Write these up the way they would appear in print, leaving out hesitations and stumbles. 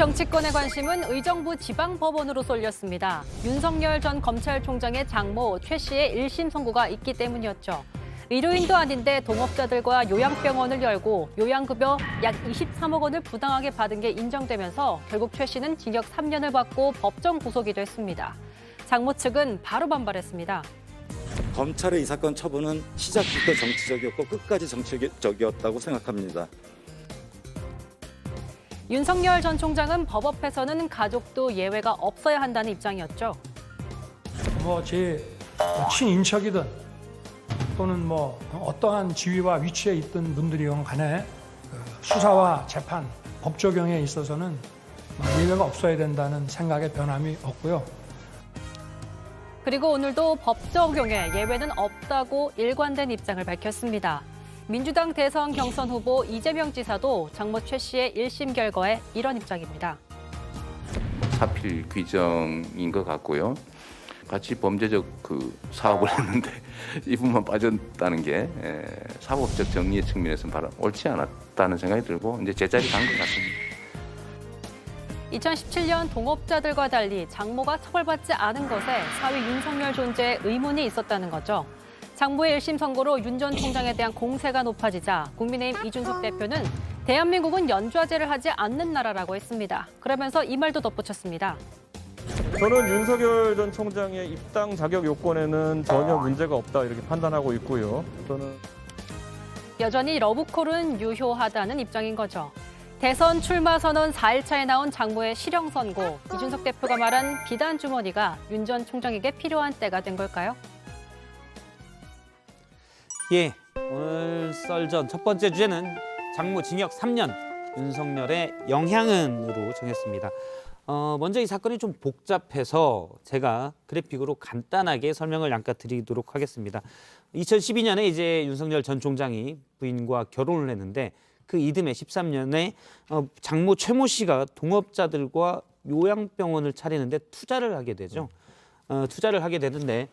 정치권의 관심은 의정부 지방법원으로 쏠렸습니다. 윤석열 전 검찰총장의 장모 최 씨의 1심 선고가 있기 때문이었죠. 의료인도 아닌데 동업자들과 요양병원을 열고 요양급여 약 23억 원을 부당하게 받은 게 인정되면서 결국 최 씨는 징역 3년을 받고 법정 구속이 됐습니다. 장모 측은 바로 반발했습니다. 검찰의 이 사건 처분은 시작부터 정치적이었고 끝까지 정치적이었다고 생각합니다. 윤석열 전 총장은 법 앞에서는 가족도 예외가 없어야 한다는 입장이었죠. 제 친인척이든 또는 어떠한 지위와 위치에 있던 분들이건 간에 수사와 재판, 법 적용에 있어서는 예외가 없어야 된다는 생각에 변함이 없고요. 그리고 오늘도 법 적용에 예외는 없다고 일관된 입장을 밝혔습니다. 민주당 대선 경선 후보 이재명 지사도 장모 최 씨의 1심 결과에 이런 입장입니다. 사필 규정인 것 같고요. 같이 범죄적 사업을 했는데 이분만 빠졌다는 게 사법적 정리의 측면에서는 바로 옳지 않았다는 생각이 들고 이제 제자리 간 것 같습니다. 2017년 동업자들과 달리 장모가 처벌받지 않은 것에 사위 윤석열 존재에 의문이 있었다는 거죠. 장모의 1심 선고로 윤 전 총장에 대한 공세가 높아지자 국민의힘 이준석 대표는 대한민국은 연좌제를 하지 않는 나라라고 했습니다. 그러면서 이 말도 덧붙였습니다. 저는 윤석열 전 총장의 입당 자격 요건에는 전혀 문제가 없다 이렇게 판단하고 있고요. 저는 여전히 러브콜은 유효하다는 입장인 거죠. 대선 출마 선언 4일차에 나온 장모의 실형 선고, 이준석 대표가 말한 비단 주머니가 윤 전 총장에게 필요한 때가 된 걸까요? 예, 오늘 썰전 첫 번째 주제는 장모 징역 3년, 윤석열의 영향은으로 정했습니다. 먼저 이 사건이 좀 복잡해서 제가 그래픽으로 간단하게 설명을 잠깐 드리도록 하겠습니다. 2012년에 이제 윤석열 전 총장이 부인과 결혼을 했는데 그 이듬해 13년에 장모 최모 씨가 동업자들과 요양병원을 차리는데 투자를 하게 되죠. 투자를 하게 되는데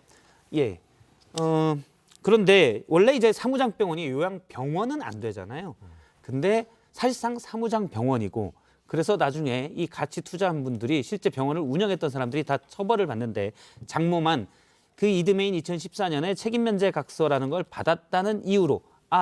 그런데 원래 이제 사무장병원이 요양병원은 안 되잖아요. 근데 사실상 사무장병원이고 그래서 나중에 이 같이 투자한 분들이 실제 병원을 운영했던 사람들이 다 처벌을 받는데 장모만 그 이듬해인 2014년에 책임면제 각서라는 걸 받았다는 이유로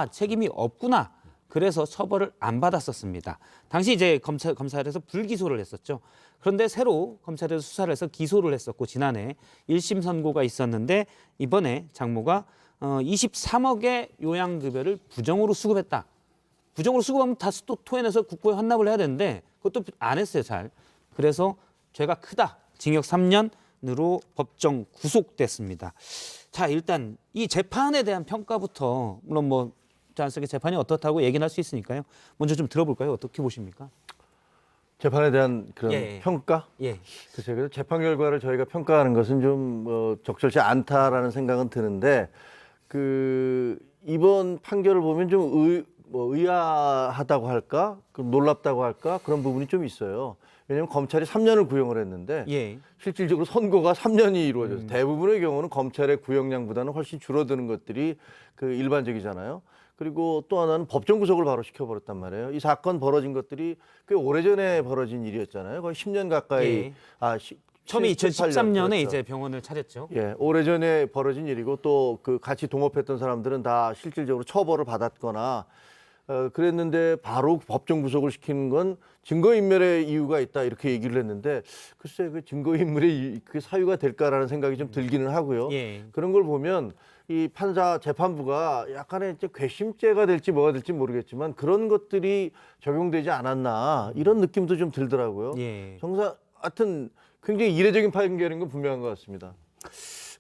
책임이 없구나. 그래서 처벌을 안 받았었습니다. 당시 이제 검찰에서 불기소를 했었죠. 그런데 새로 검찰에서 수사를 해서 기소를 했었고 지난해 1심 선고가 있었는데 이번에 장모가 23억의 요양급여를 부정으로 수급했다. 부정으로 수급하면 다시 또 토해내서 국고에 환납을 해야 되는데 그것도 안 했어요, 잘. 그래서 죄가 크다. 징역 3년으로 법정 구속됐습니다. 자, 일단 이 재판에 대한 평가부터 물론 자연스럽게 재판이 어떻다고 얘기는 할 수 있으니까요. 먼저 좀 들어볼까요? 어떻게 보십니까? 재판에 대한 그런 평가? 글쎄요. 그래서 재판 결과를 저희가 평가하는 것은 좀 적절치 않다라는 생각은 드는데 이번 판결을 보면 좀 의아하다고 할까? 놀랍다고 할까? 그런 부분이 좀 있어요. 왜냐하면 검찰이 3년을 구형을 했는데 실질적으로 선고가 3년이 이루어져서 대부분의 경우는 검찰의 구형량보다는 훨씬 줄어드는 것들이 일반적이잖아요. 그리고 또 하나는 법정 구속을 바로 시켜버렸단 말이에요. 이 사건 벌어진 것들이 꽤 오래전에 벌어진 일이었잖아요. 거의 10년 가까이. 처음에 2013년에 그렇죠. 이제 병원을 차렸죠. 오래전에 벌어진 일이고 또 같이 동업했던 사람들은 다 실질적으로 처벌을 받았거나 그랬는데 바로 법정 구속을 시키는 건 증거인멸의 이유가 있다 이렇게 얘기를 했는데 글쎄 그 증거인멸의 그 사유가 될까라는 생각이 좀 들기는 하고요. 그런 걸 보면 이 재판부가 약간의 이제 괘씸죄가 될지 뭐가 될지 모르겠지만 그런 것들이 적용되지 않았나 이런 느낌도 좀 들더라고요. 하여튼 굉장히 이례적인 판결인 건 분명한 것 같습니다.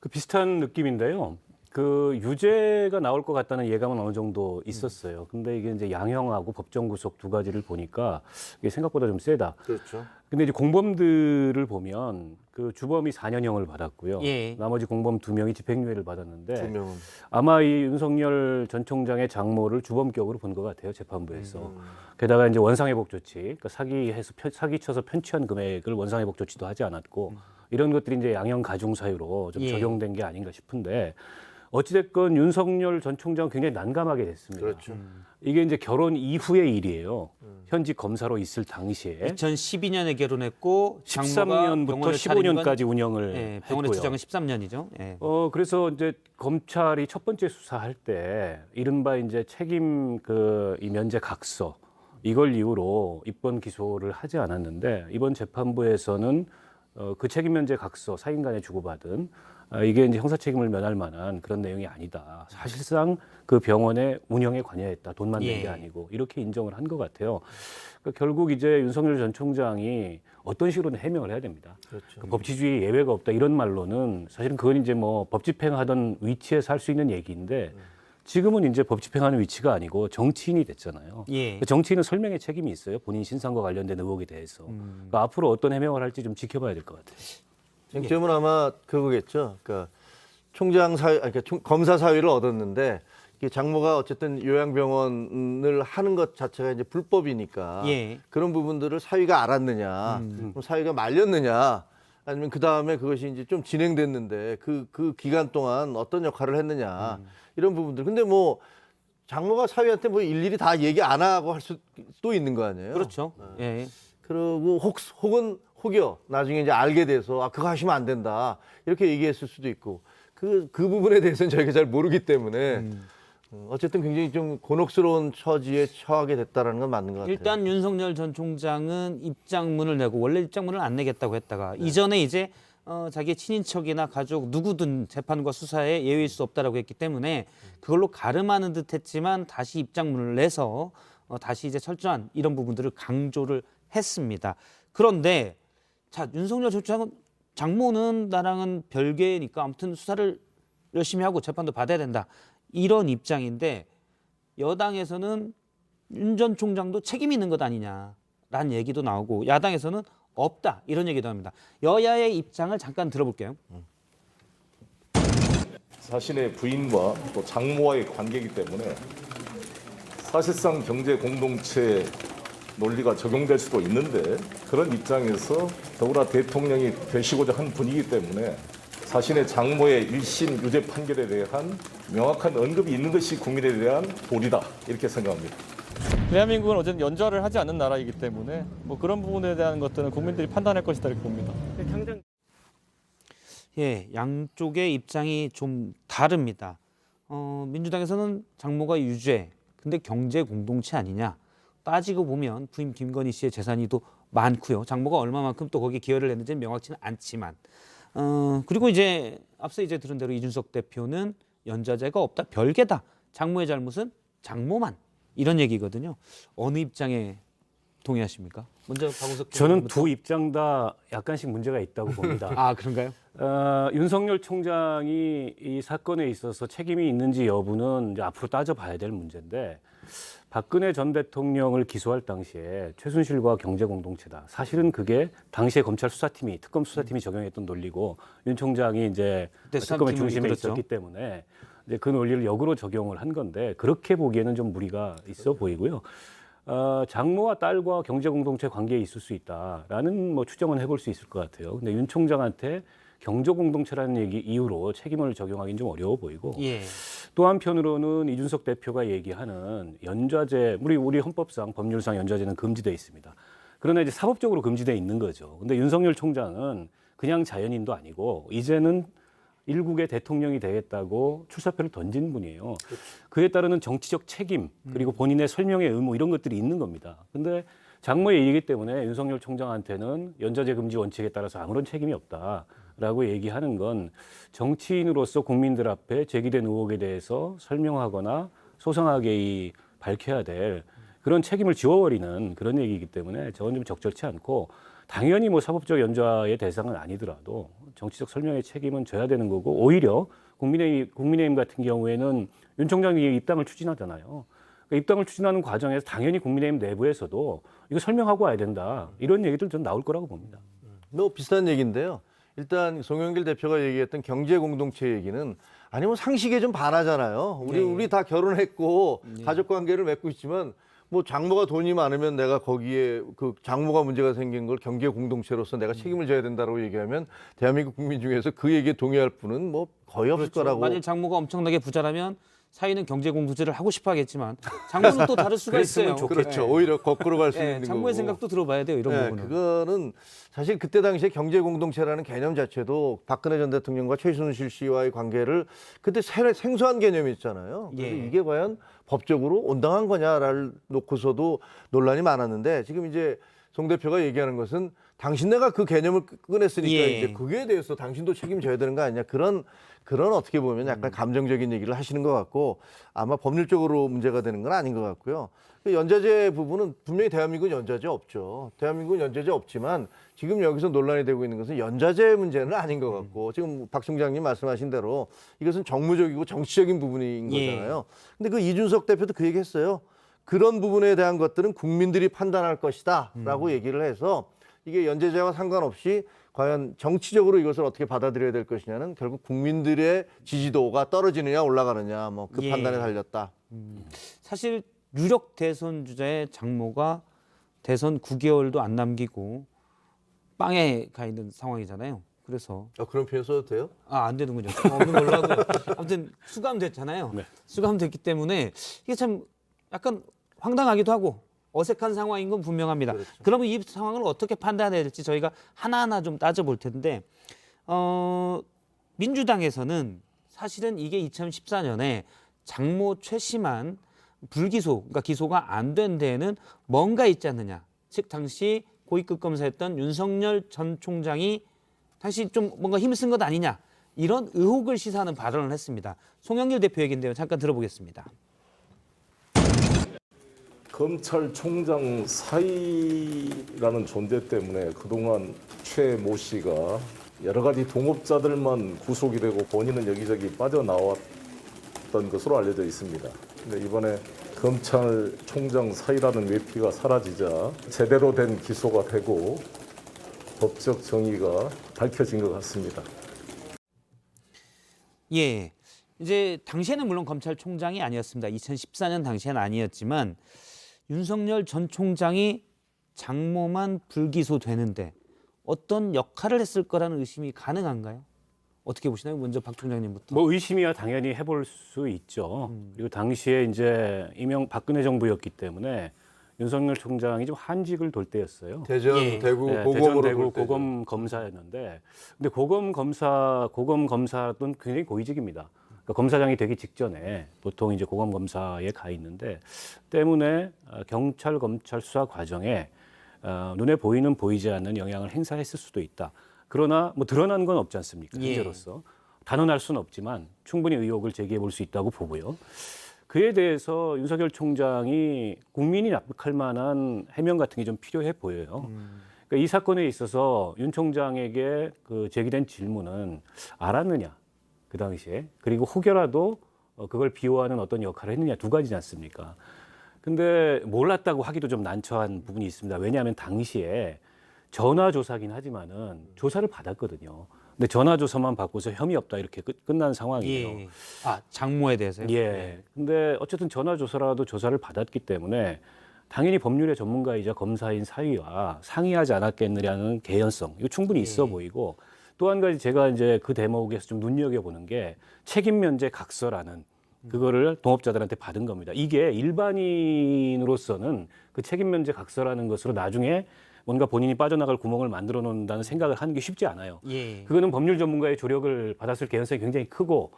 비슷한 느낌인데요. 유죄가 나올 것 같다는 예감은 어느 정도 있었어요. 근데 이게 이제 양형하고 법정 구속 두 가지를 보니까 이게 생각보다 좀 세다. 그렇죠. 근데 이제 공범들을 보면 주범이 4년형을 받았고요. 나머지 공범 2명이 집행유예를 받았는데 2명은 아마 이 윤석열 전 총장의 장모를 주범격으로 본 것 같아요, 재판부에서. 게다가 이제 원상회복 조치, 그러니까 사기쳐서 편취한 금액을 원상회복 조치도 하지 않았고 이런 것들이 이제 양형 가중 사유로 좀 적용된 게 아닌가 싶은데 어찌됐건 윤석열 전 총장 굉장히 난감하게 됐습니다. 그렇죠. 이게 이제 결혼 이후의 일이에요. 현직 검사로 있을 당시에 2012년에 결혼했고 13년부터 15년까지 운영을 예, 병원의 했고요. 투자는 13년이죠. 예. 그래서 이제 검찰이 첫 번째 수사할 때 이른바 이제 책임 이 면제 각서 이걸 이유로 입건 기소를 하지 않았는데 이번 재판부에서는 그 책임 면제 각서 사인 간에 주고받은 이게 이제 형사 책임을 면할 만한 그런 내용이 아니다. 사실상 그 병원의 운영에 관여했다. 돈만 낸 게 예. 아니고 이렇게 인정을 한 것 같아요. 그러니까 결국 이제 윤석열 전 총장이 어떤 식으로는 해명을 해야 됩니다. 그렇죠. 그 법치주의 예외가 없다 이런 말로는 사실은 그건 이제 뭐 법 집행하던 위치에서 할 수 있는 얘기인데 지금은 이제 법 집행하는 위치가 아니고 정치인이 됐잖아요. 예. 그 정치인은 설명의 책임이 있어요. 본인 신상과 관련된 의혹에 대해서. 그러니까 앞으로 어떤 해명을 할지 좀 지켜봐야 될 것 같아요. 쟁점은 아마 그거겠죠. 그러니까 총장 사위, 그러니까 검사 사위를 얻었는데 이게 장모가 어쨌든 요양병원을 하는 것 자체가 이제 불법이니까 예. 그런 부분들을 사위가 알았느냐, 그럼 사위가 말렸느냐, 아니면 그 다음에 그것이 이제 좀 진행됐는데 그 기간 동안 어떤 역할을 했느냐 이런 부분들. 근데 뭐 장모가 사위한테 뭐 일일이 다 얘기 안 하고 할 수도 있는 거 아니에요? 그렇죠. 예. 그리고 혹은 혹여 나중에 이제 알게 돼서 그거 하시면 안 된다 이렇게 얘기했을 수도 있고 그 부분에 대해서는 저희가 잘 모르기 때문에 어쨌든 굉장히 좀 곤혹스러운 처지에 처하게 됐다라는 건 맞는 것 같아요. 일단 윤석열 전 총장은 입장문을 내고 원래 입장문을 안 내겠다고 했다가 이전에 이제 자기의 친인척이나 가족 누구든 재판과 수사에 예외일 수 없다라고 했기 때문에 그걸로 가름하는 듯했지만 다시 입장문을 내서 다시 이제 철저한 이런 부분들을 강조를 했습니다. 그런데 자 윤석열 전 총장은 장모는 나랑은 별개니까 아무튼 수사를 열심히 하고 재판도 받아야 된다 이런 입장인데 여당에서는 윤 전 총장도 책임 있는 것 아니냐라는 얘기도 나오고 야당에서는 없다 이런 얘기도 합니다. 여야의 입장을 잠깐 들어볼게요. 자신의 부인과 또 장모와의 관계이기 때문에 사실상 경제 공동체 논리가 적용될 수도 있는데 그런 입장에서 더구나 대통령이 되시고자 한 분이기 때문에 자신의 장모의 1심 유죄 판결에 대한 명확한 언급이 있는 것이 국민에 대한 도리다 이렇게 생각합니다. 대한민국은 어쨌든 연좌를 하지 않는 나라이기 때문에 뭐 그런 부분에 대한 것들은 국민들이 판단할 것이다 이렇게 봅니다. 예, 양쪽의 입장이 좀 다릅니다. 민주당에서는 장모가 유죄, 근데 경제 공동체 아니냐? 따지고 보면 부인 김건희 씨의 재산이 또 많고요. 장모가 얼마만큼 또 거기에 기여를 했는지는 명확치는 않지만, 그리고 이제 앞서 이제 들은 대로 이준석 대표는 연좌제가 없다, 별개다. 장모의 잘못은 장모만 이런 얘기거든요. 어느 입장에 동의하십니까? 먼저 박우석 저는 의원부터. 두 입장 다 약간씩 문제가 있다고 봅니다. 아 그런가요? 윤석열 총장이 이 사건에 있어서 책임이 있는지 여부는 이제 앞으로 따져봐야 될 문제인데 박근혜 전 대통령을 기소할 당시에 최순실과 경제공동체다. 사실은 그게 당시에 검찰 수사팀이 특검 수사팀이 적용했던 논리고 윤 총장이 이제 그때 특검의 수사팀을 중심에 이끌었죠. 있었기 때문에 이제 그 논리를 역으로 적용을 한 건데 그렇게 보기에는 좀 무리가 있어 보이고요. 장모와 딸과 경제공동체 관계에 있을 수 있다라는 뭐 추정은 해볼 수 있을 것 같아요. 근데 윤 총장한테 경제공동체라는 얘기 이유로 책임을 적용하기는 좀 어려워 보이고 예. 또 한편으로는 이준석 대표가 얘기하는 연좌제, 우리 헌법상 법률상 연좌제는 금지돼 있습니다. 그러나 이제 사법적으로 금지돼 있는 거죠. 근데 윤석열 총장은 그냥 자연인도 아니고 이제는 일국의 대통령이 되겠다고 출사표를 던진 분이에요. 그에 따르는 정치적 책임 그리고 본인의 설명의 의무 이런 것들이 있는 겁니다. 근데 장모의 얘기이기 때문에 윤석열 총장한테는 연좌제 금지 원칙에 따라서 아무런 책임이 없다라고 얘기하는 건 정치인으로서 국민들 앞에 제기된 의혹에 대해서 설명하거나 소상하게 밝혀야 될 그런 책임을 지워버리는 그런 얘기이기 때문에 저건 좀 적절치 않고 당연히 뭐 사법적 연좌의 대상은 아니더라도 정치적 설명의 책임은 져야 되는 거고 오히려 국민의힘 같은 경우에는 윤 총장이 입당을 추진하잖아요. 그러니까 입당을 추진하는 과정에서 당연히 국민의힘 내부에서도 이거 설명하고 와야 된다. 이런 얘기들 좀 나올 거라고 봅니다. 뭐 비슷한 얘기인데요. 일단 송영길 대표가 얘기했던 경제 공동체 얘기는 아니 뭐 상식에 좀 반하잖아요. 우리 다 결혼했고 가족 관계를 맺고 있지만 뭐 장모가 돈이 많으면 내가 거기에 그 장모가 문제가 생긴 걸 경제 공동체로서 내가 책임을 져야 된다고 얘기하면 대한민국 국민 중에서 그 얘기에 동의할 분은 뭐 거의 없을 거라고. 만일 장모가 엄청나게 부자라면 사위는 경제 공부제를 하고 싶어 하겠지만 장모는 또 다를 수가 있어요. 그렇죠. 오히려 거꾸로 갈 수 있는 거고. 장모의 생각도 들어봐야 돼요. 이런 네, 부분은. 그거는 사실 그때 당시에 경제 공동체라는 개념 자체도 박근혜 전 대통령과 최순실 씨와의 관계를 그때 생소한 개념이었잖아요. 그래서 예. 이게 과연 법적으로 온당한 거냐를 놓고서도 논란이 많았는데 지금 이제 송 대표가 얘기하는 것은 당신네가 그 개념을 꺼냈으니까 예. 이제 그거에 대해서 당신도 책임져야 되는 거 아니냐 그런 어떻게 보면 약간 감정적인 얘기를 하시는 것 같고 아마 법률적으로 문제가 되는 건 아닌 것 같고요. 그 연좌제 부분은 분명히 대한민국은 연좌제 없죠. 대한민국은 연좌제 없지만 지금 여기서 논란이 되고 있는 것은 연좌제 문제는 아닌 것 같고 지금 박 총장님 말씀하신 대로 이것은 정무적이고 정치적인 부분인 거잖아요. 근데 그 이준석 대표도 그 얘기 했어요. 그런 부분에 대한 것들은 국민들이 판단할 것이다 라고 얘기를 해서 이게 연좌제와 상관없이 과연 정치적으로 이것을 어떻게 받아들여야 될 것이냐는 결국 국민들의 지지도가 떨어지느냐 올라가느냐 뭐 그 예. 판단에 달렸다. 사실 유력 대선 주자의 장모가 대선 9개월도 안 남기고 빵에 가 있는 상황이잖아요. 그래서 그런 표현 써도 돼요? 안 되는군요. 없는 걸로 하고 아무튼 수감됐잖아요. 네. 수감됐기 때문에 이게 참 약간 황당하기도 하고 어색한 상황인 건 분명합니다. 그렇죠. 그러면 이 상황을 어떻게 판단해야 될지 저희가 하나하나 좀 따져볼 텐데 민주당에서는 사실은 이게 2014년에 장모 최 씨만 불기소, 그러니까 기소가 안 된 데에는 뭔가 있지 않느냐. 즉 당시 고위급 검사였던 윤석열 전 총장이 당시 좀 뭔가 힘을 쓴 것 아니냐. 이런 의혹을 시사하는 발언을 했습니다. 송영길 대표 얘기인데요. 잠깐 들어보겠습니다. 검찰총장 사이라는 존재 때문에 그동안 최 모 씨가 여러 가지 동업자들만 구속이 되고 본인은 여기저기 빠져나왔던 것으로 알려져 있습니다. 근데 이번에 검찰총장 사이라는 외피가 사라지자 제대로 된 기소가 되고 법적 정의가 밝혀진 것 같습니다. 예, 이제 당시에는 물론 검찰총장이 아니었습니다. 2014년 당시에는 아니었지만 윤석열 전 총장이 장모만 불기소되는데 어떤 역할을 했을 거라는 의심이 가능한가요? 어떻게 보시나요? 먼저 박 총장님부터. 뭐 의심이야 당연히 해볼 수 있죠. 그리고 당시에 이제 박근혜 정부였기 때문에 윤석열 총장이 좀 한직을 돌 때였어요. 대전, 예. 대구, 네, 고검으로 대전, 대구 볼 때죠. 고검 검사였는데, 근데 고검 검사도 굉장히 고위직입니다. 그러니까 검사장이 되기 직전에 보통 이제 고검 검사에 가 있는데 때문에 경찰 검찰 수사 과정에 눈에 보이는 보이지 않는 영향을 행사했을 수도 있다. 그러나 뭐 드러난 건 없지 않습니까? 예. 현재로서 단언할 수는 없지만 충분히 의혹을 제기해 볼 수 있다고 보고요. 그에 대해서 윤석열 총장이 국민이 납득할 만한 해명 같은 게 좀 필요해 보여요. 그러니까 이 사건에 있어서 윤 총장에게 그 제기된 질문은 알았느냐, 그 당시에, 그리고 혹여라도 그걸 비호하는 어떤 역할을 했느냐, 두 가지지 않습니까? 근데 몰랐다고 하기도 좀 난처한 부분이 있습니다. 왜냐하면 당시에 전화 조사긴 하지만은 조사를 받았거든요. 근데 전화 조사만 받고서 혐의 없다 이렇게 끝난 상황이에요. 예. 장모에 대해서요? 예. 근데 어쨌든 전화 조사라도 조사를 받았기 때문에 당연히 법률의 전문가이자 검사인 사위와 상의하지 않았겠느냐는 개연성, 이거 충분히 있어 보이고, 또 한 가지 제가 이제 그 대목에서 좀 눈여겨보는 게 책임 면제 각서라는 그거를 동업자들한테 받은 겁니다. 이게 일반인으로서는 그 책임 면제 각서라는 것으로 나중에 뭔가 본인이 빠져나갈 구멍을 만들어 놓는다는 생각을 하는 게 쉽지 않아요. 예. 그거는 법률 전문가의 조력을 받았을 개연성이 굉장히 크고,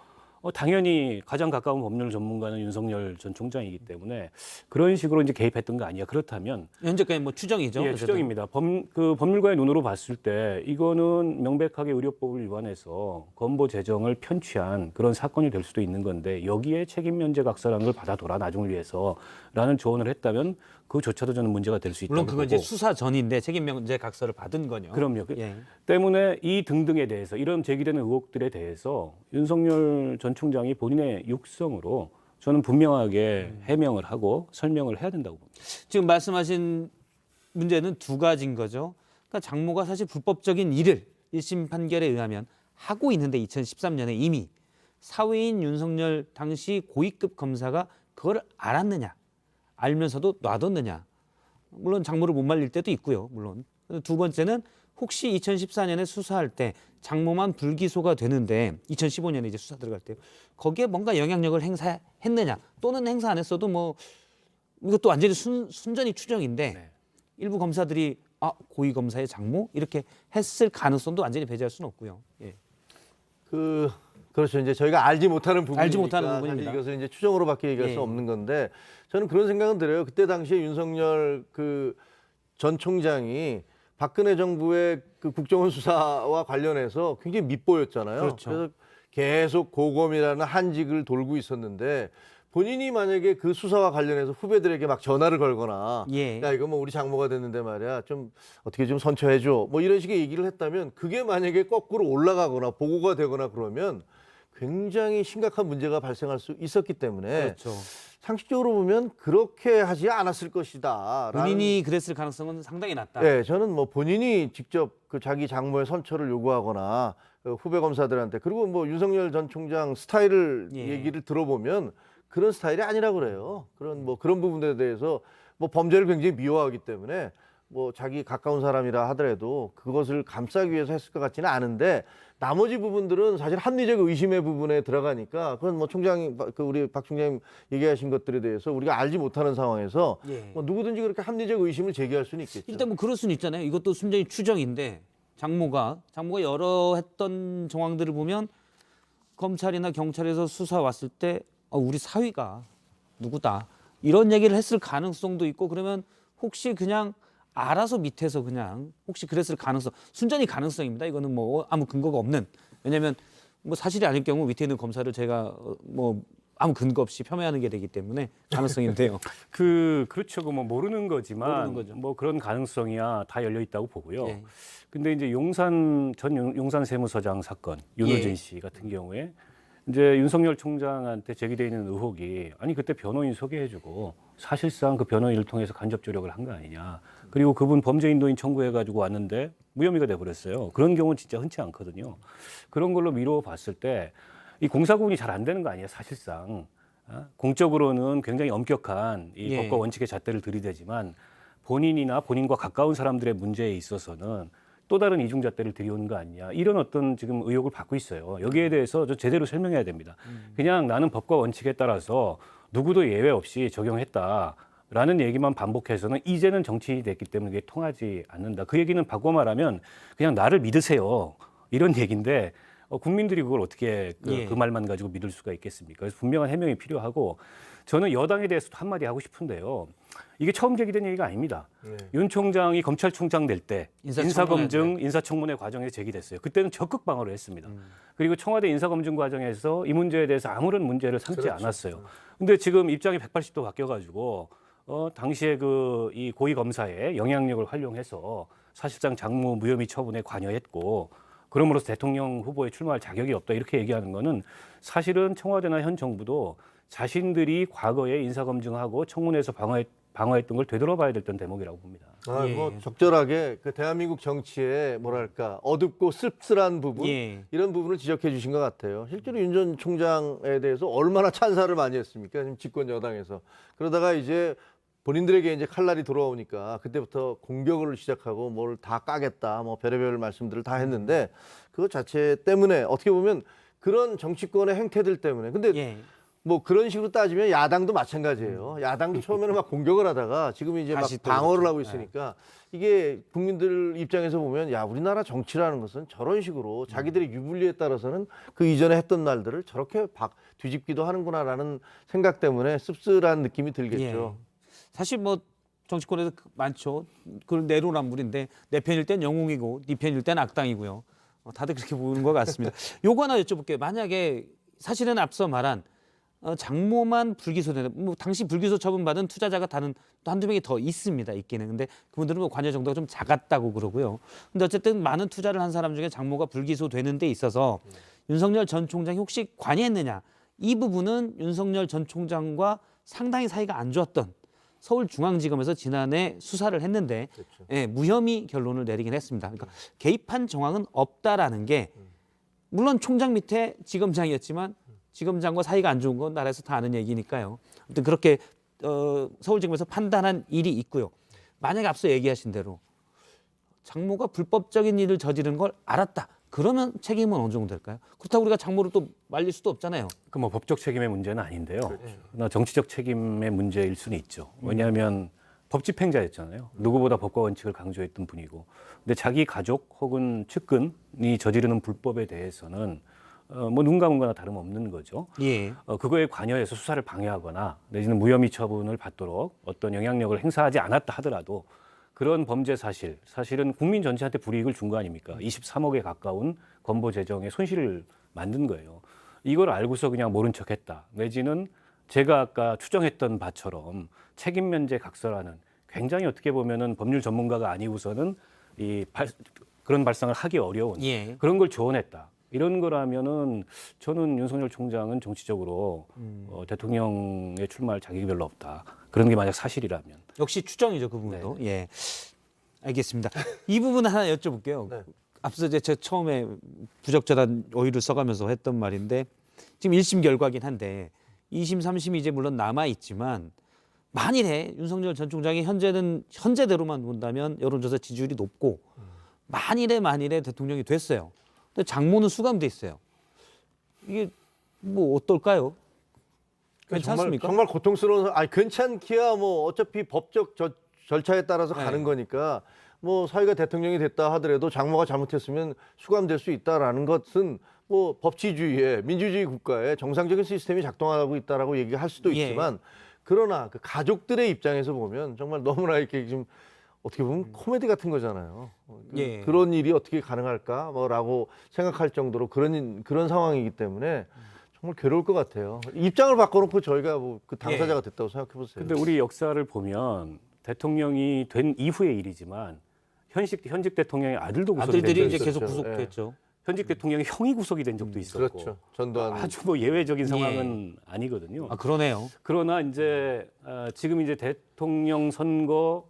당연히 가장 가까운 법률 전문가는 윤석열 전 총장이기 때문에 그런 식으로 이제 개입했던 거 아니야. 그렇다면 현재까지 뭐 추정이죠. 예, 어쨌든. 추정입니다. 법률가의 눈으로 봤을 때 이거는 명백하게 의료법을 위반해서 건보 재정을 편취한 그런 사건이 될 수도 있는 건데, 여기에 책임 면제 각서라는 걸 받아둬라 나중을 위해서라는 조언을 했다면 그조차도 저는 문제가 될 수 있다고 물론 보고. 그건 이제 수사 전인데 책임 면제 각서를 받은 거요. 그럼요. 예. 때문에 이 등등에 대해서, 이런 제기되는 의혹들에 대해서 윤석열 전 총장이 본인의 육성으로 저는 분명하게 해명을 하고 설명을 해야 된다고 봅니다. 지금 말씀하신 문제는 두 가지인 거죠. 그러니까 장모가 사실 불법적인 일을 1심 판결에 의하면 하고 있는데 2013년에 이미 사위인 윤석열 당시 고위급 검사가 그걸 알았느냐, 알면서도 놔뒀느냐. 물론 장모를 못 말릴 때도 있고요. 물론. 두 번째는 혹시 2014년에 수사할 때 장모만 불기소가 되는데 2015년에 이제 수사 들어갈 때 거기에 뭔가 영향력을 행사했느냐 또는 행사 안 했어도 뭐 이것도 완전히 순전히 추정인데 네. 일부 검사들이 고위 검사의 장모 이렇게 했을 가능성도 완전히 배제할 수는 없고요. 예. 그렇죠. 이제 저희가 알지 못하는 부분이니까 알지 못하는 사실 부분입니다. 이것을 이제 추정으로밖에 얘기할 예. 수 없는 건데 저는 그런 생각은 들어요. 그때 당시에 윤석열 그 전 총장이 박근혜 정부의 그 국정원 수사와 관련해서 굉장히 밉보였잖아요. 그렇죠. 그래서 계속 고검이라는 한직을 돌고 있었는데 본인이 만약에 그 수사와 관련해서 후배들에게 막 전화를 걸거나 예. 야 이거 뭐 우리 장모가 됐는데 말이야 좀 어떻게 좀 선처해줘 뭐 이런 식의 얘기를 했다면 그게 만약에 거꾸로 올라가거나 보고가 되거나 그러면 굉장히 심각한 문제가 발생할 수 있었기 때문에 그렇죠. 상식적으로 보면 그렇게 하지 않았을 것이다. 본인이 그랬을 가능성은 상당히 낮다. 네, 저는 뭐 본인이 직접 그 자기 장모의 선처를 요구하거나 후배 검사들한테 그리고 뭐 윤석열 전 총장 스타일을 예. 얘기를 들어보면 그런 스타일이 아니라고 그래요. 그런 부분에 대해서 뭐 범죄를 굉장히 미워하기 때문에 뭐 자기 가까운 사람이라 하더라도 그것을 감싸기 위해서 했을 것 같지는 않은데 나머지 부분들은 사실 합리적 의심의 부분에 들어가니까 그건 뭐 총장이 우리 박 총장님 얘기하신 것들에 대해서 우리가 알지 못하는 상황에서 예. 뭐 누구든지 그렇게 합리적 의심을 제기할 수는 있겠죠. 일단 뭐 그럴 수는 있잖아요. 이것도 순전히 추정인데 장모가 여러 했던 정황들을 보면 검찰이나 경찰에서 수사 왔을 때 우리 사위가 누구다 이런 얘기를 했을 가능성도 있고 그러면 혹시 그냥 알아서 밑에서 그냥 혹시 그랬을 가능성 순전히 가능성입니다. 이거는 뭐 아무 근거가 없는 왜냐하면 뭐 사실이 아닐 경우 밑에 있는 검사를 제가 뭐 아무 근거 없이 폄훼하는 게 되기 때문에 가능성인데요. 그렇죠. 뭐 모르는 거지만 모르는 거죠. 뭐 그런 가능성이야 다 열려 있다고 보고요. 예. 근데 이제 용산 세무서장 사건 윤호진 예. 씨 같은 경우에 이제 윤석열 총장한테 제기되어 있는 의혹이 아니 그때 변호인 소개해주고 사실상 그 변호인을 통해서 간접 조력을 한 거 아니냐. 그리고 그분 범죄 인도인 청구해가지고 왔는데 무혐의가 돼버렸어요. 그런 경우는 진짜 흔치 않거든요. 그런 걸로 미뤄봤을 때 이 공사구분이 잘 안 되는 거 아니에요, 사실상. 공적으로는 굉장히 엄격한 이 예. 법과 원칙의 잣대를 들이대지만 본인이나 본인과 가까운 사람들의 문제에 있어서는 또 다른 이중잣대를 들이오는 거 아니냐 이런 어떤 지금 의혹을 받고 있어요. 여기에 대해서 저 제대로 설명해야 됩니다. 그냥 나는 법과 원칙에 따라서 누구도 예외 없이 적용했다라는 얘기만 반복해서는 이제는 정치인이 됐기 때문에 그게 통하지 않는다. 그 얘기는 바꿔 말하면 그냥 나를 믿으세요 이런 얘기인데 국민들이 그걸 어떻게 그 말만 가지고 믿을 수가 있겠습니까? 그래서 분명한 해명이 필요하고 저는 여당에 대해서도 한마디 하고 싶은데요. 이게 처음 제기된 얘기가 아닙니다. 윤 총장이 검찰총장 될 때 인사검증, 인사청문회 과정에서 제기됐어요. 그때는 적극 방어를 했습니다. 그리고 청와대 인사검증 과정에서 이 문제에 대해서 아무런 문제를 삼지 않았어요. 근데 지금 입장이 180도 바뀌어가지고 당시에 이 고위 검사의 영향력을 활용해서 사실상 장모 무혐의 처분에 관여했고 그럼으로써 대통령 후보에 출마할 자격이 없다 이렇게 얘기하는 거는 사실은 청와대나 현 정부도 자신들이 과거에 인사검증하고 청문회에서 방어했던 걸 되돌아봐야 될 대목이라고 봅니다. 뭐 적절하게 그 대한민국 정치의 뭐랄까 어둡고 씁쓸한 부분 이런 부분을 지적해 주신 것 같아요. 실제로 윤 전 총장에 대해서 얼마나 찬사를 많이 했습니까? 지금 집권 여당에서 그러다가 이제 본인들에게 이제 칼날이 돌아오니까 그때부터 공격을 시작하고 뭘 다 까겠다, 뭐 별의별 말씀들을 다 했는데 그것 자체 때문에 어떻게 보면 그런 정치권의 행태들 때문에 근데 뭐 그런 식으로 따지면 야당도 마찬가지예요. 야당도 처음에는 막 공격을 하다가 지금 이제 막 방어를 하고 있으니까 이게 국민들 입장에서 보면 야 우리나라 정치라는 것은 저런 식으로 자기들의 유불리에 따라서는 그 이전에 했던 날들을 저렇게 뒤집기도 하는구나라는 생각 때문에 씁쓸한 느낌이 들겠죠. 사실 뭐 정치권에서 많죠. 그걸 내로남불인데 내 편일 땐 영웅이고 네 편일 땐 악당이고요. 다들 그렇게 보는 것 같습니다. 요거 하나 여쭤볼게요. 만약에 사실은 앞서 말한 장모만 불기소되는 뭐 당시 불기소 처분받은 투자자가 다른 또 한두 명이 더 있습니다. 있기는. 근데 그분들은 뭐 관여 정도가 좀 작았다고 그러고요. 근데 어쨌든 많은 투자를 한 사람 중에 장모가 불기소되는 데 있어서 윤석열 전 총장이 혹시 관여했느냐. 이 부분은 윤석열 전 총장과 상당히 사이가 안 좋았던 서울중앙지검에서 지난해 수사를 했는데 무혐의 결론을 내리긴 했습니다. 그러니까 개입한 정황은 없다라는 게 물론 총장 밑에 지검장이었지만 지검장과 사이가 안 좋은 건 나라에서 다 아는 얘기니까요. 아무튼 그렇게 서울지검에서 판단한 일이 있고요. 만약에 앞서 얘기하신 대로 장모가 불법적인 일을 저지른 걸 알았다. 그러면 책임은 어느 정도 될까요? 그렇다고 우리가 장모를 또 말릴 수도 없잖아요. 그 뭐 법적 책임의 문제는 아닌데요. 그러나 정치적 책임의 문제일 수는 있죠. 왜냐하면 법 집행자였잖아요. 누구보다 법과 원칙을 강조했던 분이고, 근데 자기 가족 혹은 측근이 저지르는 불법에 대해서는 뭐 눈 감은 거나 다름없는 거죠. 예. 그거에 관여해서 수사를 방해하거나 내지는 무혐의 처분을 받도록 어떤 영향력을 행사하지 않았다 하더라도 그런 범죄 사실은 국민 전체한테 불이익을 준 거 아닙니까? 23억에 가까운 건보 재정의 손실을 만든 거예요. 이걸 알고서 그냥 모른 척했다. 내지는 제가 아까 추정했던 바처럼 책임 면제 각서라는 굉장히 어떻게 보면은 법률 전문가가 아니고서는 그런 발상을 하기 어려운 예. 그런 걸 조언했다. 이런 거라면은 저는 윤석열 총장은 정치적으로 대통령에 출마할 자격이 별로 없다. 그런 게 만약 사실이라면. 역시 추정이죠, 그 부분도. 예. 알겠습니다. 이 부분 하나 여쭤볼게요. 네. 앞서 제가 처음에 부적절한 어휘를 써가면서 했던 말인데 지금 1심 결과긴 한데 2심, 3심이 이제 물론 남아 있지만 만일에 윤석열 전 총장이 현재대로만 본다면 여론조사 지지율이 높고 만일에 대통령이 됐어요. 근데 장모는 수감돼 있어요. 이게 뭐 어떨까요? 괜찮습니까? 정말 고통스러운. 괜찮기야 뭐 어차피 법적 절차에 따라서 가는 거니까 뭐 사위가 대통령이 됐다 하더라도 장모가 잘못했으면 수감될 수 있다라는 것은 뭐 법치주의에 민주주의 국가에 정상적인 시스템이 작동하고 있다라고 얘기할 수도 있지만 그러나 그 가족들의 입장에서 보면 정말 너무나 이렇게 좀 어떻게 보면 코미디 같은 거잖아요. 그런 일이 어떻게 가능할까 뭐라고 생각할 정도로 그런 상황이기 때문에 정말 괴로울 것 같아요. 입장을 바꿔놓고 저희가 뭐 그 당사자가 됐다고 생각해 보세요. 근데 우리 역사를 보면 대통령이 된 이후의 일이지만 현직 대통령의 아들도 구속이 된 아들들이 적이 이제 계속 있었죠. 구속됐죠. 현직 대통령의 형이 구속이 된 적도 있었고 그렇죠. 전두환. 아주 뭐 예외적인 상황은 아니거든요. 아, 그러네요. 그러나 이제 지금 이제 대통령 선거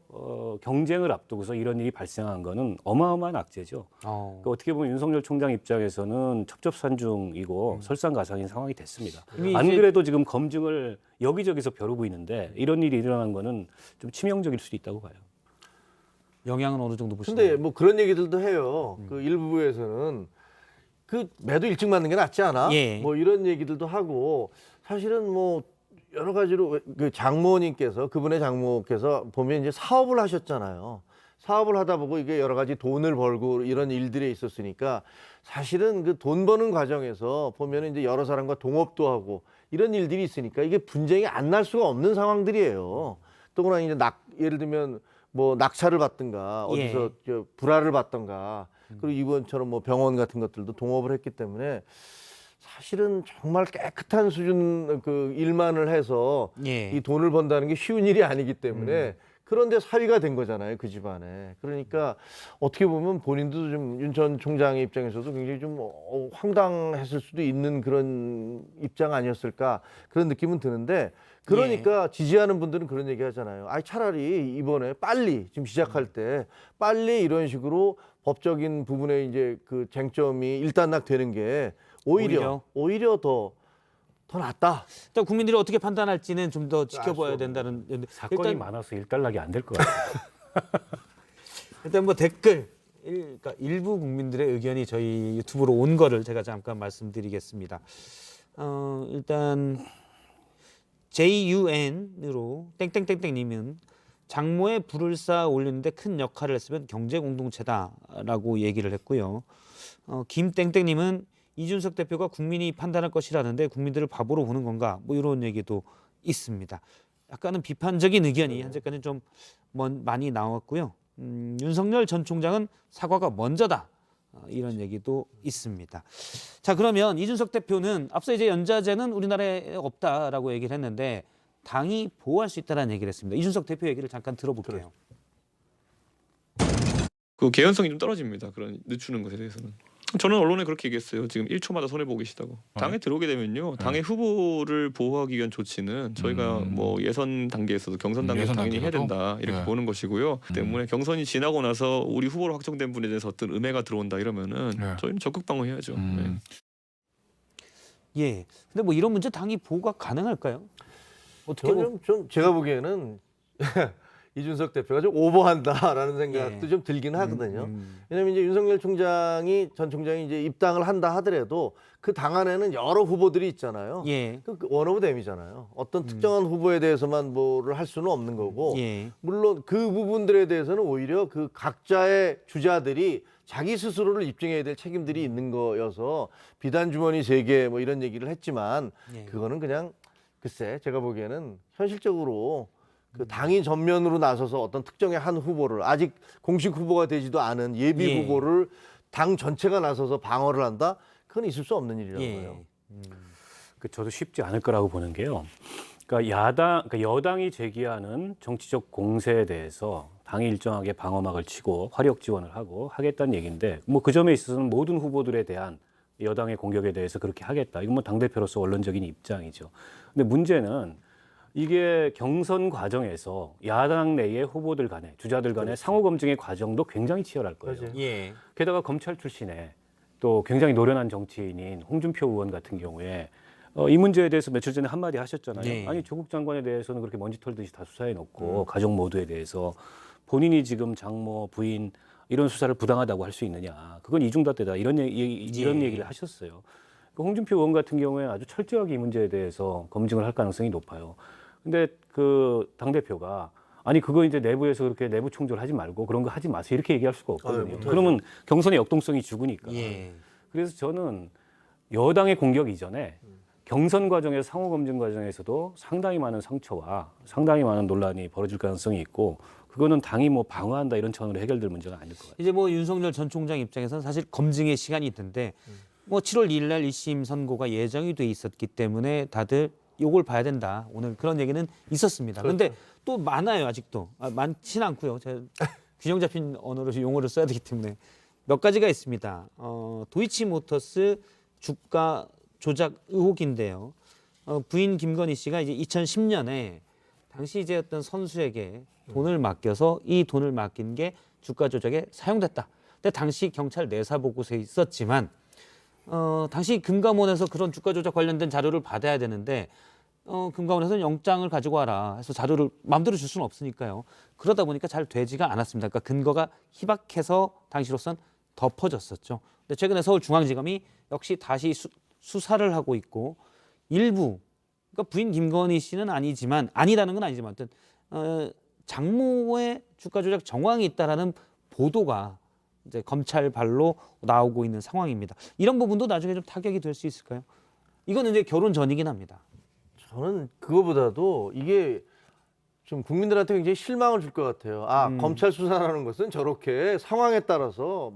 경쟁을 앞두고서 이런 일이 발생한 거는 어마어마한 악재죠. 그러니까 어떻게 보면 윤석열 총장 입장에서는 첩첩산중이고 설상가상인 상황이 됐습니다. 안 그래도 지금 검증을 여기저기서 벼르고 있는데 이런 일이 일어난 거는 좀 치명적일 수도 있다고 봐요. 영향은 어느 정도 보시나요? 근데 뭐 그런 얘기들도 해요. 그 일부에서는 그 매도 일찍 맞는 게 낫지 않아? 예. 뭐 이런 얘기들도 하고 사실은 뭐 여러 가지로 그 장모님께서 그분의 장모께서 보면 이제 사업을 하셨잖아요. 사업을 하다 보고 이게 여러 가지 돈을 벌고 이런 일들이 있었으니까 사실은 그 돈 버는 과정에서 보면은 이제 여러 사람과 동업도 하고 이런 일들이 있으니까 이게 분쟁이 안 날 수가 없는 상황들이에요. 더구나 이제 예를 들면 뭐 낙찰을 받든가 어디서 불화를 받든가 그리고 이번처럼 뭐 병원 같은 것들도 동업을 했기 때문에 사실은 정말 깨끗한 수준 그 일만을 해서 이 돈을 번다는 게 쉬운 일이 아니기 때문에 그런데 사위가 된 거잖아요, 그 집안에. 그러니까 어떻게 보면 본인도 좀 윤 전 총장의 입장에서도 굉장히 좀 황당했을 수도 있는 그런 입장 아니었을까 그런 느낌은 드는데 그러니까 지지하는 분들은 그런 얘기 하잖아요. 차라리 이번에 빨리 지금 시작할 때 빨리 이런 식으로 법적인 부분에 이제 그 쟁점이 일단락되는 게 오히려 더 낫다. 일단 국민들이 어떻게 판단할지는 좀 더 지켜봐야 된다는. 사건이 많아서 일단락이 안 될 것 같아요. 일단 뭐 댓글 그러니까 일부 국민들의 의견이 저희 유튜브로 온 거를 제가 잠깐 말씀드리겠습니다. 일단 JUN으로 땡땡땡땡님은 장모에 불을 쌓아 올리는데 큰 역할을 했으면 경제 공동체다라고 얘기를 했고요. 김땡땡님은 이준석 대표가 국민이 판단할 것이라는데 국민들을 바보로 보는 건가? 뭐 이런 얘기도 있습니다. 약간은 비판적인 의견이 현재까지는 좀 많이 나왔고요. 윤석열 전 총장은 사과가 먼저다. 이런 얘기도 있습니다. 자, 그러면 이준석 대표는 앞서 이제 연좌제는 우리나라에 없다라고 얘기를 했는데 당이 보호할 수 있다는 얘기를 했습니다. 이준석 대표 얘기를 잠깐 들어볼게요. 그 개연성이 좀 떨어집니다. 그런 늦추는 것에 대해서는. 저는 언론에 그렇게 얘기했어요. 지금 1초마다 손해보고 계시다고. 당에 들어오게 되면요. 당의 후보를 보호하기 위한 조치는 저희가 뭐 예선 단계에서도 경선 단계에서 당연히 해야 된다. 이렇게 보는 것이고요. 때문에 경선이 지나고 나서 우리 후보로 확정된 분에 대해서 어떤 음해가 들어온다 이러면은 저희는 적극 방어해야죠. 예. 근데 뭐 이런 문제 당이 보호가 가능할까요? 어떻게 좀 제가 보기에는 이준석 대표가 좀 오버한다라는 생각도 좀 들긴 하거든요. 왜냐하면 이제 윤석열 전 총장이 이제 입당을 한다 하더라도 그 당 안에는 여러 후보들이 있잖아요. 예. 그 원 오브 댐이잖아요. 어떤 특정한 후보에 대해서만 뭐를 할 수는 없는 거고, 예. 물론 그 부분들에 대해서는 오히려 그 각자의 주자들이 자기 스스로를 입증해야 될 책임들이 있는 거여서 비단 주머니 3개 뭐 이런 얘기를 했지만 예. 그거는 그냥 글쎄 제가 보기에는 현실적으로 그 당이 전면으로 나서서 어떤 특정의 한 후보를 아직 공식 후보가 되지도 않은 예비 예. 후보를 당 전체가 나서서 방어를 한다? 그건 있을 수 없는 일이라고요. 저도 쉽지 않을 거라고 보는 게요. 그러니까 여당이 제기하는 정치적 공세에 대해서 당이 일정하게 방어막을 치고 화력 지원을 하고 하겠다는 얘기인데 뭐 그 점에 있어서는 모든 후보들에 대한 여당의 공격에 대해서 그렇게 하겠다. 이건 뭐 당대표로서 원론적인 입장이죠. 근데 문제는 이게 경선 과정에서 야당 내의 후보들 간에 주자들 간의 상호 검증의 과정도 굉장히 치열할 거예요. 맞아요. 예. 게다가 검찰 출신의 또 굉장히 노련한 정치인인 홍준표 의원 같은 경우에 이 문제에 대해서 며칠 전에 한마디 하셨잖아요. 네. 아니 조국 장관에 대해서는 그렇게 먼지 털듯이 다 수사해 놓고 가족 모두에 대해서 본인이 지금 장모 부인 이런 수사를 부당하다고 할 수 있느냐. 그건 이중잣대다. 이런 얘기를 하셨어요. 홍준표 의원 같은 경우에 아주 철저하게 이 문제에 대해서 검증을 할 가능성이 높아요. 근데 그 당대표가 아니 그거 이제 내부에서 그렇게 내부 총질하지 말고 그런 거 하지 마세요. 이렇게 얘기할 수가 없거든요. 그러면 경선의 역동성이 죽으니까. 예. 그래서 저는 여당의 공격 이전에 경선 과정에서 상호 검증 과정에서도 상당히 많은 상처와 상당히 많은 논란이 벌어질 가능성이 있고 그거는 당이 뭐 방어한다 이런 차원으로 해결될 문제가 아닐 것 같아요. 이제 뭐 윤석열 전 총장 입장에서는 사실 검증의 시간이 있는데 뭐 7월 2일 날 1심 선고가 예정이 돼 있었기 때문에 다들 요걸 봐야 된다. 오늘 그런 얘기는 있었습니다. 그런데 또 많아요. 아직도. 많진 않고요. 제가 균형 잡힌 언어로 용어를 써야 되기 때문에 몇 가지가 있습니다. 도이치모터스 주가 조작 의혹인데요. 부인 김건희 씨가 이제 2010년에 당시 이제 어떤 선수에게 돈을 맡겨서 이 돈을 맡긴 게 주가 조작에 사용됐다. 근데 당시 경찰 내사 보고서에 있었지만 당시 금감원에서 그런 주가 조작 관련된 자료를 받아야 되는데 금감원에서는 영장을 가지고 와라 해서 자료를 마음대로 줄 수는 없으니까요. 그러다 보니까 잘 되지가 않았습니다. 그러니까 근거가 희박해서 당시로선 덮어졌었죠. 근데 최근에 서울중앙지검이 역시 다시 수사를 하고 있고 일부 그러니까 부인 김건희 씨는 아니라는 건 아니지만 어떤 장모의 주가 조작 정황이 있다라는 보도가 이제 검찰 발로 나오고 있는 상황입니다. 이런 부분도 나중에 좀 타격이 될 수 있을까요? 이거는 이제 결혼 전이긴 합니다. 저는 그거보다도 이게 좀 국민들한테 굉장히 실망을 줄 것 같아요. 검찰 수사라는 것은 저렇게 상황에 따라서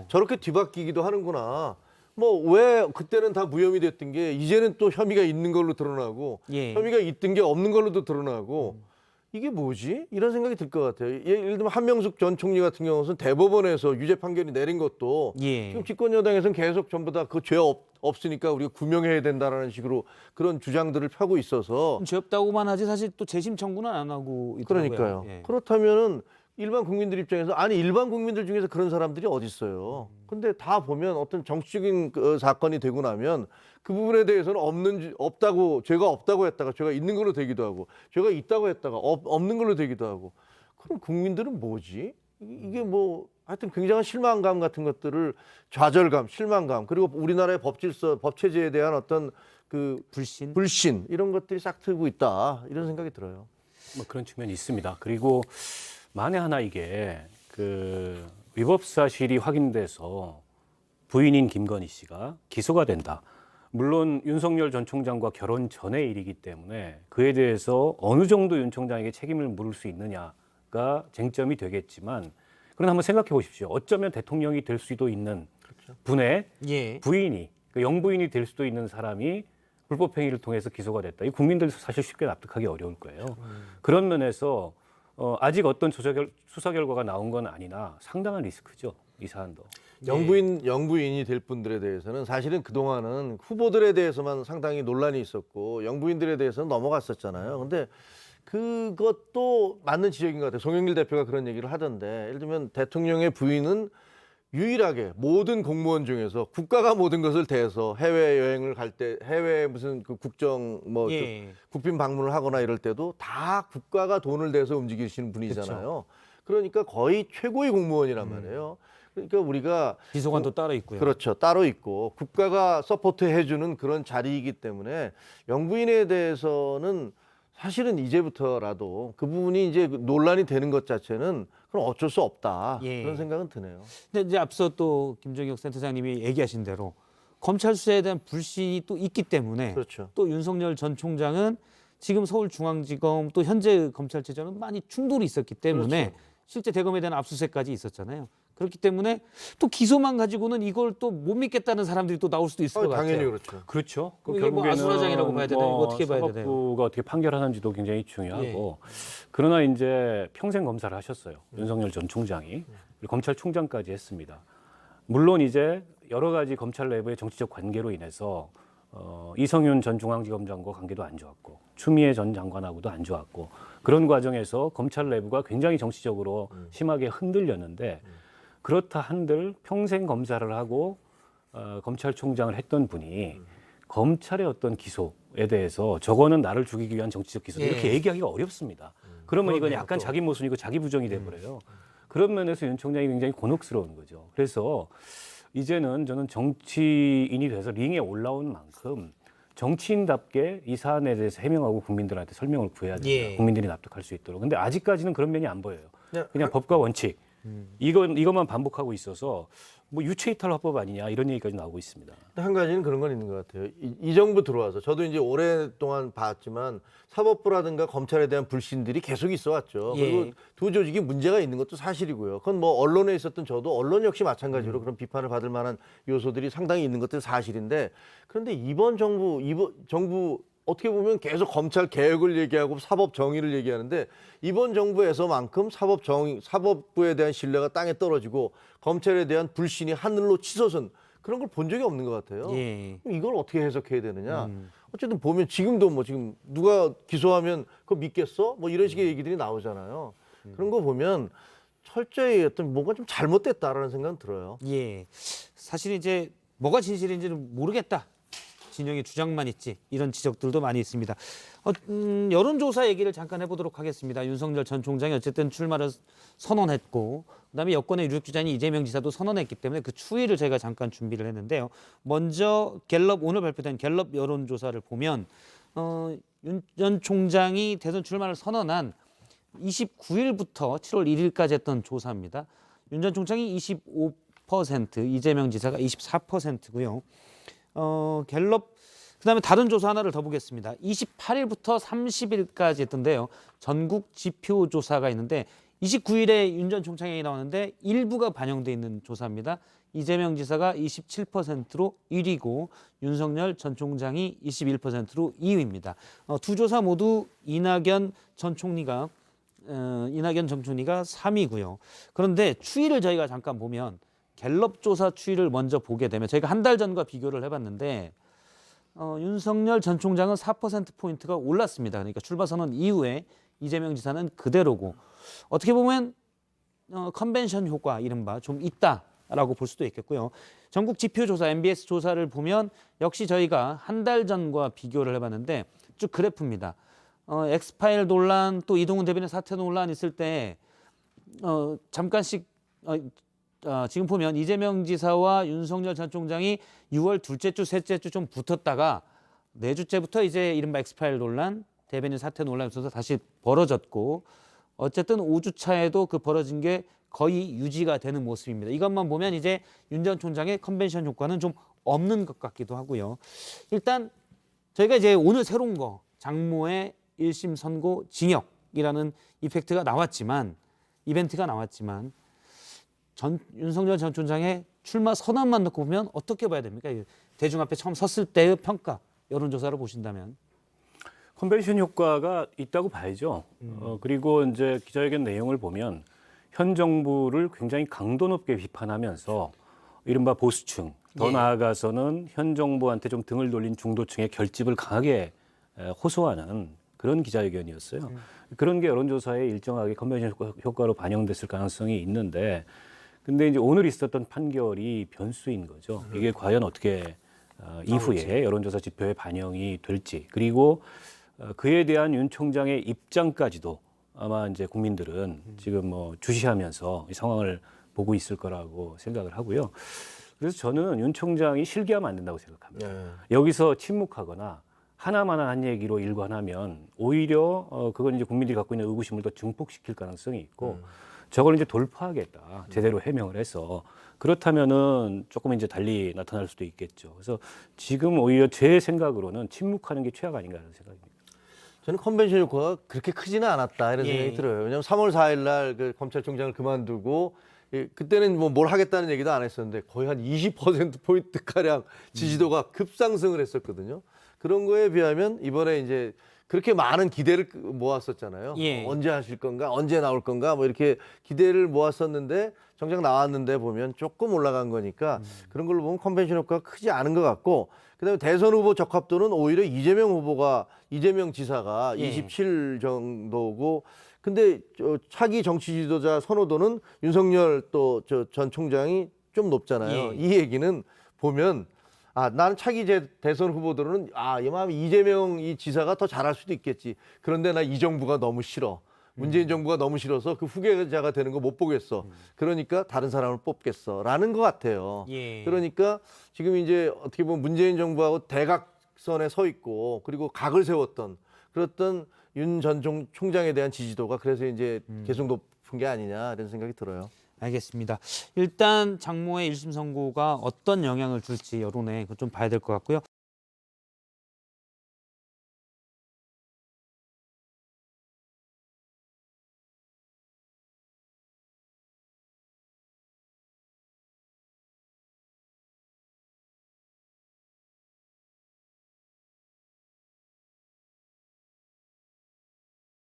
저렇게 뒤바뀌기도 하는구나. 뭐 왜 그때는 다 무혐의 됐던 게 이제는 또 혐의가 있는 걸로 드러나고 예. 혐의가 있던 게 없는 걸로도 드러나고 이게 뭐지? 이런 생각이 들 것 같아요. 예를 들면 한명숙 전 총리 같은 경우는 대법원에서 유죄 판결이 내린 것도 예. 지금 집권 여당에서는 계속 전부 다 그 죄 없으니까 우리가 구명해야 된다라는 식으로 그런 주장들을 펴고 있어서 죄 없다고만 하지 사실 또 재심 청구는 안 하고 있더라고요. 그러니까요. 예. 그렇다면은 일반 국민들 입장에서 일반 국민들 중에서 그런 사람들이 어디 있어요? 근데 다 보면 어떤 정치적인 사건이 되고 나면 그 부분에 대해서는 죄가 없다고 했다가 죄가 있는 걸로 되기도 하고 죄가 있다고 했다가 없는 걸로 되기도 하고 그럼 국민들은 뭐지? 이게 뭐 하여튼 굉장한 실망감 같은 것들을 좌절감, 실망감 그리고 우리나라의 법질서, 법체제에 대한 어떤 그 불신 이런 것들이 싹 트고 있다 이런 생각이 들어요. 뭐 그런 측면이 있습니다. 그리고 만에 하나 이게 그 위법 사실이 확인돼서 부인인 김건희 씨가 기소가 된다. 물론 윤석열 전 총장과 결혼 전의 일이기 때문에 그에 대해서 어느 정도 윤 총장에게 책임을 물을 수 있느냐가 쟁점이 되겠지만 그러나 한번 생각해 보십시오. 어쩌면 대통령이 될 수도 있는 분의 예. 부인이 영부인이 될 수도 있는 사람이 불법 행위를 통해서 기소가 됐다. 이 국민들 사실 쉽게 납득하기 어려울 거예요. 그런 면에서 아직 어떤 수사 결과가 나온 건 아니나 상당한 리스크죠. 이 사안도. 영부인이 될 분들에 대해서는 사실은 그동안은 후보들에 대해서만 상당히 논란이 있었고 영부인들에 대해서는 넘어갔었잖아요. 근데 그것도 맞는 지적인 것 같아요. 송영길 대표가 그런 얘기를 하던데 예를 들면 대통령의 부인은 유일하게 모든 공무원 중에서 국가가 모든 것을 대해서 해외 여행을 갈 때, 해외 무슨 그 국정 뭐 예. 국빈 방문을 하거나 이럴 때도 다 국가가 돈을 대서 움직이시는 분이잖아요. 그러니까 거의 최고의 공무원이란 말이에요. 그러니까 우리가 비서관도 따로 있고요. 그렇죠. 따로 있고 국가가 서포트 해주는 그런 자리이기 때문에 영부인에 대해서는 사실은 이제부터라도 그 부분이 이제 논란이 되는 것 자체는 그럼 어쩔 수 없다. 예. 그런 생각은 드네요. 근데 이제 앞서 또 김정혁 센터장님이 얘기하신 대로 검찰 수사에 대한 불신이 또 있기 때문에 그렇죠. 또 윤석열 전 총장은 지금 서울중앙지검 또 현재 검찰체제는 많이 충돌이 있었기 때문에 그렇죠. 실제 대검에 대한 압수수색까지 있었잖아요. 그렇기 때문에 또 기소만 가지고는 이걸 또 못 믿겠다는 사람들이 또 나올 수도 있을 것 같아요. 당연히 그렇죠. 그렇죠. 이게 뭐 아수라장이라고 봐야 되나요? 이거 어떻게 봐야 되나요? 사법부가 어떻게 판결하는지도 굉장히 중요하고 그러나 이제 평생 검사를 하셨어요. 윤석열 전 총장이 그리고 검찰총장까지 했습니다. 물론 이제 여러 가지 검찰 내부의 정치적 관계로 인해서 이성윤 전 중앙지검장과 관계도 안 좋았고 추미애 전 장관하고도 안 좋았고 그런 과정에서 검찰 내부가 굉장히 정치적으로 심하게 흔들렸는데 그렇다 한들 평생 검사를 하고 검찰총장을 했던 분이 검찰의 어떤 기소에 대해서 저거는 나를 죽이기 위한 정치적 기소다 이렇게 얘기하기가 어렵습니다. 그러면 이건 약간 자기 모순이고 자기 부정이 돼버려요. 그런 면에서 윤 총장이 굉장히 곤혹스러운 거죠. 그래서 이제는 저는 정치인이 돼서 링에 올라온 만큼 정치인답게 이 사안에 대해서 해명하고 국민들한테 설명을 구해야 됩니다. 국민들이 납득할 수 있도록. 근데 아직까지는 그런 면이 안 보여요. 그냥 법과 원칙. 이것만 반복하고 있어서 뭐 유체이탈 화법 아니냐 이런 얘기까지 나오고 있습니다. 한 가지는 그런 건 있는 것 같아요. 이 정부 들어와서 저도 이제 오랫동안 봤지만 사법부라든가 검찰에 대한 불신들이 계속 있어 왔죠. 그리고 두 조직이 문제가 있는 것도 사실이고요. 그건 뭐 언론에 있었던 저도 언론 역시 마찬가지로 그런 비판을 받을 만한 요소들이 상당히 있는 것도 사실인데 그런데 이번 정부 어떻게 보면 계속 검찰 개혁을 얘기하고 사법 정의를 얘기하는데 이번 정부에서만큼 사법부에 대한 신뢰가 땅에 떨어지고 검찰에 대한 불신이 하늘로 치솟은 그런 걸 본 적이 없는 것 같아요. 그럼 이걸 어떻게 해석해야 되느냐? 어쨌든 보면 지금도 뭐 지금 누가 기소하면 그거 믿겠어? 뭐 이런 식의 얘기들이 나오잖아요. 그런 거 보면 철저히 어떤 뭔가 좀 잘못됐다라는 생각은 들어요. 예. 사실 이제 뭐가 진실인지는 모르겠다. 진영의 주장만 있지 이런 지적들도 많이 있습니다. 여론조사 얘기를 잠깐 해보도록 하겠습니다. 윤석열 전 총장이 어쨌든 출마를 선언했고 그다음에 여권의 유력 주자인 이재명 지사도 선언했기 때문에 그 추이를 제가 잠깐 준비를 했는데요. 먼저 갤럽 오늘 발표된 갤럽 여론조사를 보면 윤 전 총장이 대선 출마를 선언한 29일부터 7월 1일까지 했던 조사입니다. 윤 전 총장이 25%, 이재명 지사가 24%고요. 갤럽 그다음에 다른 조사 하나를 더 보겠습니다. 28일부터 30일까지 했던데요. 전국 지표 조사가 있는데 29일에 윤 전 총장이 나왔는데 일부가 반영돼 있는 조사입니다. 이재명 지사가 27%로 1위고 윤석열 전 총장이 21%로 2위입니다. 두 조사 모두 이낙연 전 총리가 3위고요. 그런데 추이를 저희가 잠깐 보면 갤럽 조사 추이를 먼저 보게 되면 저희가 한 달 전과 비교를 해봤는데 윤석열 전 총장은 4%포인트가 올랐습니다. 그러니까 출마 선언 이후에 이재명 지사는 그대로고 어떻게 보면 컨벤션 효과 이른바 좀 있다라고 볼 수도 있겠고요. 전국 지표 조사 MBS 조사를 보면 역시 저희가 한 달 전과 비교를 해봤는데 쭉 그래프입니다. 엑스파일 논란 또 이동훈 대변인 사퇴 논란 있을 때 잠깐씩 지금 보면 이재명 지사와 윤석열 전 총장이 6월 둘째 주, 셋째 주 좀 붙었다가 네 주째부터 이제 이른바 엑스파일 논란, 대변인 사퇴 논란이 있어서 다시 벌어졌고 어쨌든 5주 차에도 그 벌어진 게 거의 유지가 되는 모습입니다. 이것만 보면 이제 윤 전 총장의 컨벤션 효과는 좀 없는 것 같기도 하고요. 일단 저희가 이제 오늘 새로운 거 장모의 1심 선고 징역이라는 이벤트가 나왔지만 윤석열 전 총장의 출마 선언만 놓고 보면 어떻게 봐야 됩니까? 대중 앞에 처음 섰을 때의 평가, 여론조사를 보신다면. 컨벤션 효과가 있다고 봐야죠. 그리고 이제 기자회견 내용을 보면 현 정부를 굉장히 강도 높게 비판하면서 이른바 보수층, 더 나아가서는 현 정부한테 좀 등을 돌린 중도층의 결집을 강하게 호소하는 그런 기자회견이었어요. 그런 게 여론조사에 일정하게 컨벤션 효과로 반영됐을 가능성이 있는데 근데 이제 오늘 있었던 판결이 변수인 거죠. 이게 과연 어떻게 이후에 여론조사 지표에 반영이 될지, 그리고 그에 대한 윤 총장의 입장까지도 아마 이제 국민들은 지금 뭐 주시하면서 이 상황을 보고 있을 거라고 생각을 하고요. 그래서 저는 윤 총장이 실기하면 안 된다고 생각합니다. 여기서 침묵하거나 하나만한 한 얘기로 일관하면 오히려 그건 이제 국민들이 갖고 있는 의구심을 더 증폭시킬 가능성이 있고 저걸 이제 돌파하겠다, 제대로 해명을 해서 그렇다면은 조금 이제 달리 나타날 수도 있겠죠. 그래서 지금 오히려 제 생각으로는 침묵하는 게 최악 아닌가 하는 생각입니다. 저는 컨벤션 효과가 그렇게 크지는 않았다 이런 생각이 들어요. 왜냐하면 3월 4일 날 그 검찰총장을 그만두고 그때는 뭐 뭘 하겠다는 얘기도 안 했었는데 거의 한 20%포인트 가량 지지도가 급상승을 했었거든요. 그런 거에 비하면 이번에 이제 그렇게 많은 기대를 모았었잖아요. 예. 언제 하실 건가, 언제 나올 건가, 뭐 이렇게 기대를 모았었는데 정작 나왔는데 보면 조금 올라간 거니까 그런 걸로 보면 컨벤션 효과가 크지 않은 것 같고, 그다음에 대선 후보 적합도는 오히려 이재명 지사가 예. 27 정도고, 근데 차기 정치 지도자 선호도는 윤석열 또 전 총장이 좀 높잖아요. 예. 이 얘기는 보면 나는 차기 대선 후보들은 이맘 이재명 이 지사가 더 잘할 수도 있겠지. 그런데 나 이 정부가 너무 싫어. 문재인 정부가 너무 싫어서 그 후계자가 되는 거 못 보겠어. 그러니까 다른 사람을 뽑겠어라는 것 같아요. 예. 그러니까 지금 이제 어떻게 보면 문재인 정부하고 대각선에 서 있고 그리고 각을 세웠던 그랬던 윤 전 총장에 대한 지지도가 그래서 이제 계속 높은 게 아니냐 이런 생각이 들어요. 알겠습니다. 일단 장모의 1심 선고가 어떤 영향을 줄지 여론에 좀 봐야 될 것 같고요.